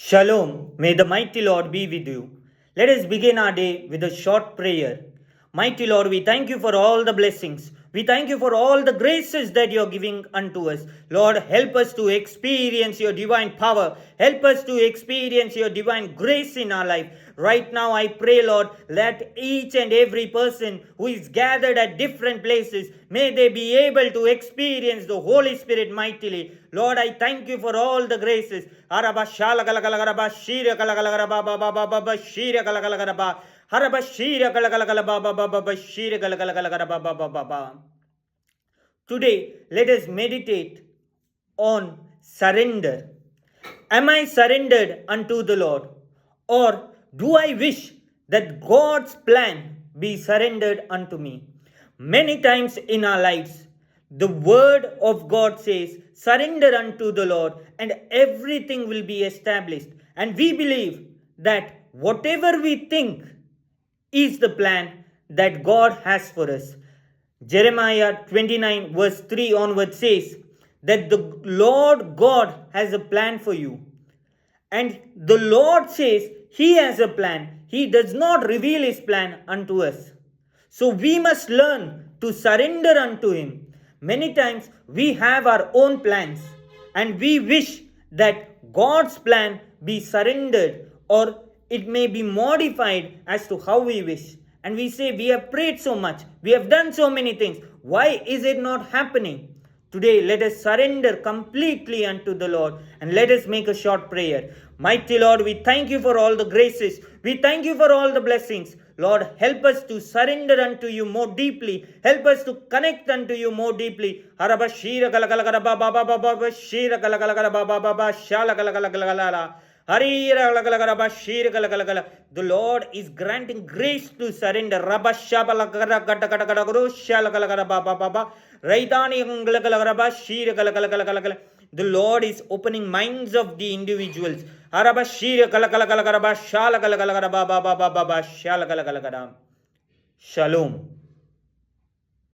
Shalom, may the mighty Lord be with you. Let us begin our day with a short prayer. Mighty Lord, we thank you for all the blessings. We thank you for all the graces that you are giving unto us. Lord, help us to experience your divine power. Help us to experience your divine grace in our life. Right now, I pray, Lord, let each and every person who is gathered at different places, may they be able to experience the Holy Spirit mightily. Lord, I thank you for all the graces. Today, let us meditate on surrender. Am I surrendered unto the Lord? Or do I wish that God's plan be surrendered unto me? Many times in our lives, the word of God says, surrender unto the Lord, and everything will be established. And we believe that whatever we think is the plan that God has for us. Jeremiah 29 verse 3 onward says that the Lord God has a plan for you. And the Lord says He has a plan. He does not reveal His plan unto us. So we must learn to surrender unto Him. Many times we have our own plans and we wish that God's plan be surrendered, or it may be modified as to how we wish. And we say, we have prayed so much, we have done so many things. Why is it not happening? Today, let us surrender completely unto the Lord and let us make a short prayer. Mighty Lord, we thank you for all the graces. We thank you for all the blessings. Lord, help us to surrender unto you more deeply. Help us to connect unto you more deeply. The Lord is granting grace to surrender. The Lord is opening minds of the individuals. Shalom.